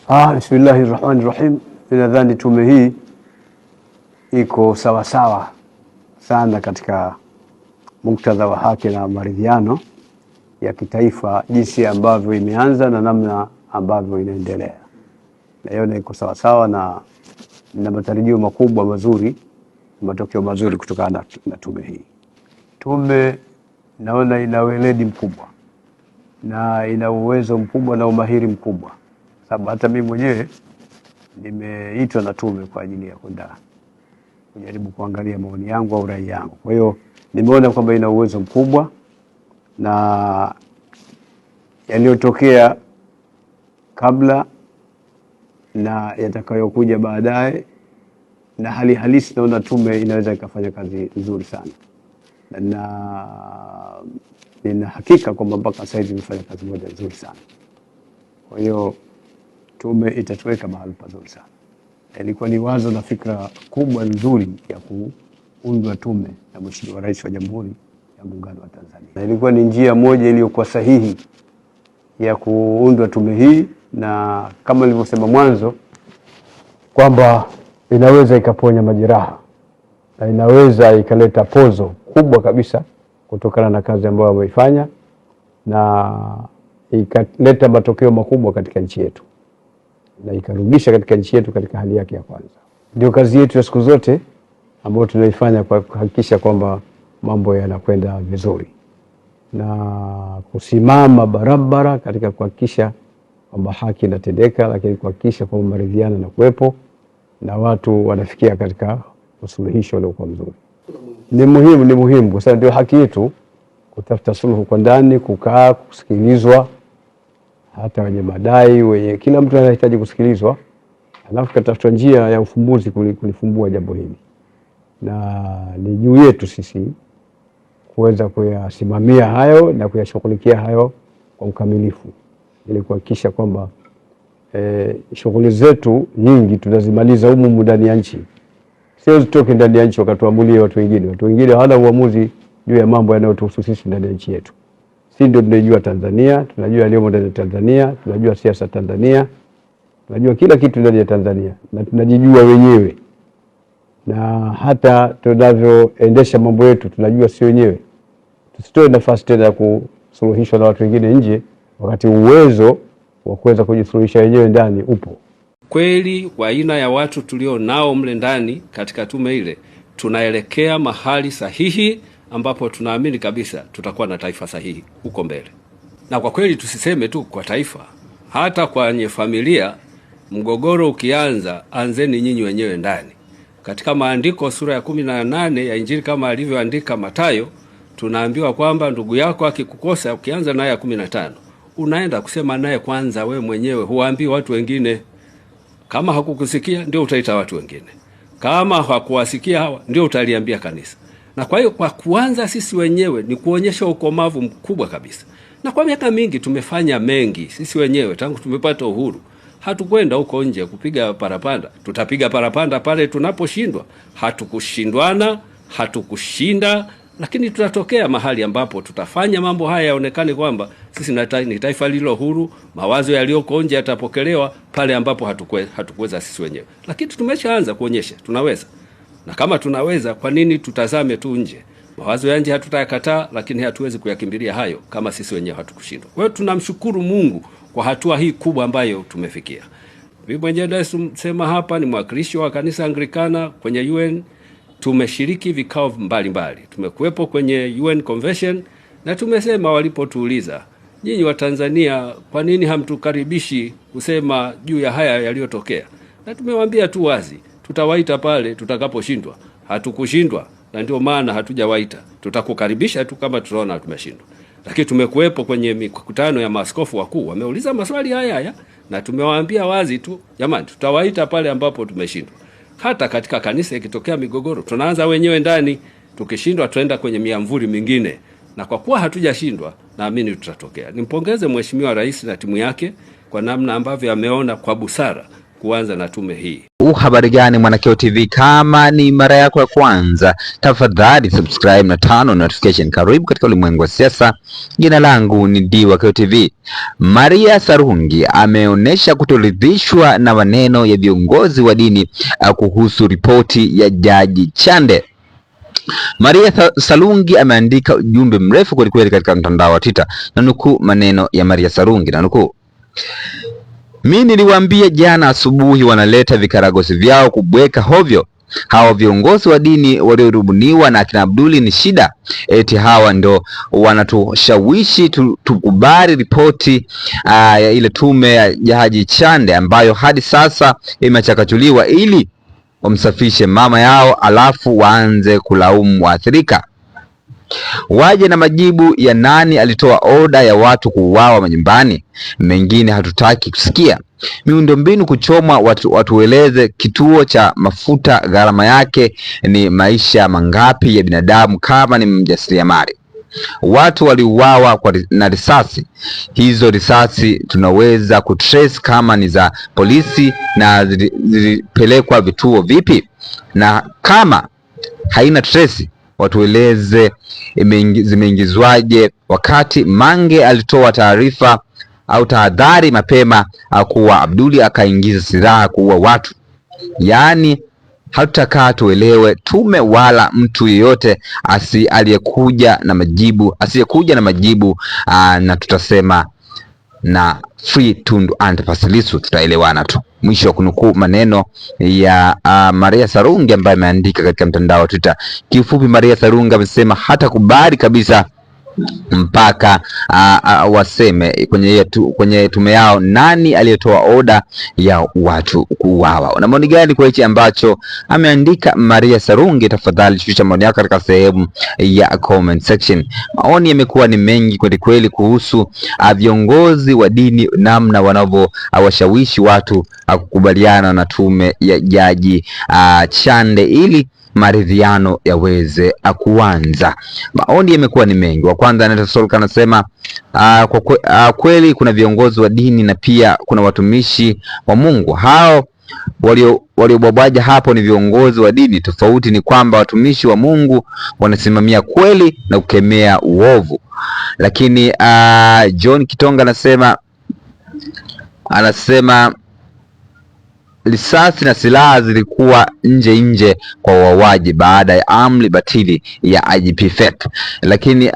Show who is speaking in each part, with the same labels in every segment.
Speaker 1: Bismillahirrahmanirrahim. Ninadhani tume hii iko sawa sawa sana katika muktadha wa haki na maridhiano ya kitaifa, jinsi ambavyo imeanza na namna ambavyo inaendelea. Naiona iko sawa sawa na matarajio makubwa mazuri, matokeo mazuri kutokana na tume hii. Tume naona ina weledi mkubwa na ina uwezo mkubwa na umahiri mkubwa, sababu hata mimi mwenyewe nimeitwa na tume kwa ajili ya kwenda kujaribu kuangalia maoni yangu au rai yangu. Kwa hiyo nimeona kwamba ina uwezo mkubwa na yaliyotokea kabla na yatakayokuja baadaye na hali halisi, naona tume inaweza ikafanya kazi nzuri sana, na nina hakika kwamba mpaka sasa hivi imefanya kazi moja nzuri sana. Kwa hiyo tume itatuweka mahali pazuri sana. Ilikuwa ni wazo na fikra kubwa nzuri ya kuundwa tume na Mheshimiwa Rais wa Jamhuri ya Muungano wa Tanzania. Na ilikuwa ni njia moja iliyokuwa sahihi ya kuundwa tume hii, na kama nilivyosema mwanzo kwamba inaweza ikaponya majeraha na inaweza ikaleta pozo kubwa kabisa kutokana na kazi ambayo wameifanya na ikaleta matokeo makubwa katika nchi yetu na ikarudisha katika nchi yetu katika hali yake ya kwanza. Ndio kazi yetu ya siku zote ambayo tunaifanya kwa kuhakikisha kwamba mambo yanakwenda vizuri na kusimama barabara katika kuhakikisha kwamba haki inatendeka, lakini kuhakikisha kwamba maridhiano na kuwepo na watu wanafikia katika usuluhisho uliokuwa mzuri. Ni muhimu kwa sababu ndio haki yetu kutafuta suluhu kwa ndani, kukaa, kusikilizwa, hata wenye madai, kila mtu anahitaji kusikilizwa, alafu kutafuta njia ya ufumbuzi kulifumbua jambo hili. Na ni juu yetu sisi kuweza kuyasimamia hayo na kuyashughulikia hayo kwa ukamilifu, ili kuhakikisha kwamba shughuli zetu nyingi tunazimaliza humu ndani ya nchi. Sio zitoke ndani ya nchi wakatuamulie watu wengine. Watu wengine hawana uamuzi juu ya mambo yanayotuhusu sisi ndani ya nchi yetu. Sisi ndio tunajua Tanzania, tunajua yaliyomo ndani ya Tanzania, tunajua siasa Tanzania, tunajua kila kitu ndani ya Tanzania na tunajijua wenyewe. Na hata tunavyoendesha mambo yetu tunajua si wenyewe. Tusitoe nafasi tena ya kusuluhishwa na watu wengine nje, wakati uwezo wa kuweza kujisuluhisha wenyewe ndani upo.
Speaker 2: Kweli wa aina ya watu tulio nao mle ndani katika tume ile, tunaelekea mahali sahihi ambapo tunaamini kabisa tutakuwa na taifa sahihi huko mbele. Na kwa kweli tusiseme tu kwa taifa, hata kwenye familia, mgogoro ukianza, anzeni nyinyi wenyewe ndani. Katika maandiko sura ya 18 ya Injili kama alivyoandika Mathayo, tunaambiwa kwamba ndugu yako akikukosa, ukianza naye 15, unaenda kusema naye kwanza we mwenyewe, huambii watu wengine. Kama hakukusikia ndio utaita watu wengine. Kama hakuwasikia hawa ndio utaliambia kanisa. Na kwa hiyo kwa kuanza sisi wenyewe ni kuonyesha ukomavu mkubwa kabisa. Na kwa miaka mingi tumefanya mengi sisi wenyewe tangu tumepata uhuru. Hatukwenda huko nje kupiga parapanda. Tutapiga parapanda pale tunaposhindwa. Hatukushindwana, hatukushinda, lakini tutatokea mahali ambapo tutafanya mambo haya yaonekane kwamba sisi ni taifa lilo huru, mawazo yaliyoko nje yatapokelewa pale ambapo hatukuweza sisi wenyewe. Lakini tumeshaanza kuonyesha tunaweza. Na kama tunaweza, kwa nini tutazame tu nje? Mawazo ya nje hatutayakataa, lakini hatuwezi kuyakimbilia hayo kama sisi wenyewe hatukushindwa. Kwa hiyo tunamshukuru Mungu kwa hatua hii kubwa ambayo tumefikia. Mimi mwenyewe nasema hapa ni mwakilishi wa kanisa Anglikana kwenye UN. Tumeshiriki vikao mbalimbali. Tumekuwepo kwenye UN Convention na tumesema walipotuuliza, nyinyi wa Tanzania kwa nini hamtukaribishi kusema juu ya haya yaliyotokea? Na tumewaambia tu wazi, tutawaita pale tutakaposhindwa. Hatukushindwa na ndio maana hatujawaita. Tutakukaribisha tu kama tutaona tumeshindwa. Lakini tumekuwepo kwenye mikutano ya maaskofu wakuu, wameuliza maswali haya na tumewaambia wazi tu, jamani, tutawaita pale ambapo tumeshindwa. Hata katika kanisa ikitokea migogoro, tunaanza wenyewe ndani, tukishindwa tuenda kwenye miamvuli mingine. Na kwa kuwa hatujashindwa, naamini tutatokea. Nimpongeze Mheshimiwa Rais na timu yake kwa namna ambavyo ameona kwa busara kuanza na tume hii.
Speaker 3: Habari gani Mwanakeo TV? Kama ni mara yako ya kwanza, tafadhali subscribe na turn on notification. Karibu katika ulimwengu wa siasa. Jina langu ni Diwakeo TV. Maria Sarungi ameonyesha kutoridhishwa na maneno ya viongozi wa dini kuhusu ripoti ya Jaji Chande. Maria Sarungi ameandika ujumbe mrefu kweli katika mtandao wa Twitter, na nukuu maneno ya Maria Sarungi, na nukuu: mimi niliwaambia jana asubuhi wanaleta vikaragosi vyao kubweka hovyo. Hawa viongozi wa dini waliorubuniwa na akina Abduli ni shida. Eti hawa ndo wanatushawishi tukubali ripoti ya ile tume ya Jaji Chande ambayo hadi sasa imechakachuliwa ili wamsafishe mama yao, alafu waanze kulaumu waathirika. Waje na majibu ya nani alitoa oda ya watu kuuawa manyumbani. Mengine hatutaki kusikia. Miundombinu kuchomwa, watueleze kituo cha mafuta gharama yake ni maisha mangapi ya binadamu kama ni mjasiriamali. Watu waliuawa na risasi. Hizo risasi tunaweza kutrace kama ni za polisi na zilipelekwa vituo vipi? Na kama haina trace, watueleze zimeingizwaje, wakati Mange alitoa taarifa au tahadhari mapema kuwa Abduli akaingiza silaha kuua watu. Yaani hatutakaa tuelewe tume wala mtu yeyote asiyekuja na majibu na tutasema na Free Tundu Antipas Lissu, tutaelewana tu. Mwisho wa kunukuu maneno ya Maria Sarungi ambaye ameandika katika mtandao wa Twitter. Kifupi, Maria Sarungi amesema hata kubali kabisa mpaka waseme kwenye tume yao nani aliyetoa oda ya watu kuuawa. Una maoni gani kwa hichi ambacho ameandika Maria Sarungi? Tafadhali shusha maoni yako katika sehemu ya comment section. Maoni yamekuwa ni mengi kweli kuhusu viongozi wa dini, namna wanavyowashawishi watu kukubaliana na tume ya Jaji Chande ili maridhiano yaweze kuanza. Maoni yamekuwa ni mengi. Wa kwanza anaitwa anasema kweli kuna viongozi wa dini na pia kuna watumishi wa Mungu. Hao waliobwabaja hapo ni viongozi wa dini. Tofauti ni kwamba watumishi wa Mungu wanasimamia kweli na kukemea uovu. Lakini John Kitonga anasema risasi na silaha zilikuwa nje kwa wawaji baada ya amri batili ya IGP FEC. Lakini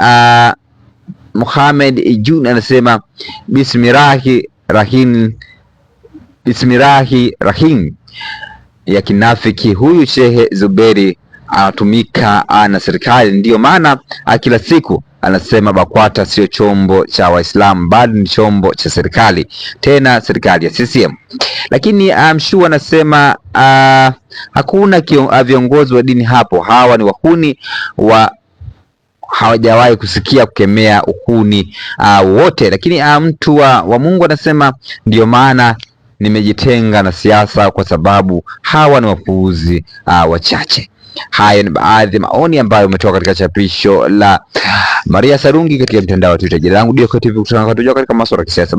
Speaker 3: Mohamed Jun anasema Bismillahir Rahim ya kinafiki. Huyu Shehe Zuberi anatumika na serikali, ndiyo maana kila siku anasema BAKWATA sio chombo cha Waislamu bali ni chombo cha serikali, tena serikali ya CCM. Lakini Mshua anasema hakuna viongozi wa dini hapo, hawa ni wahuni hawajawahi kusikia kukemea uhuni wote. Lakini mtu wa Mungu anasema ndio maana nimejitenga na siasa kwa sababu hawa ni wapuuzi wachache. Haya ni baadhi ya maoni ambayo umetoka katika chapisho la Maria Sarungi katika mtandao wa Twitter. Jina langu Diwakeo TV, kutana katika masuala ya kisiasa.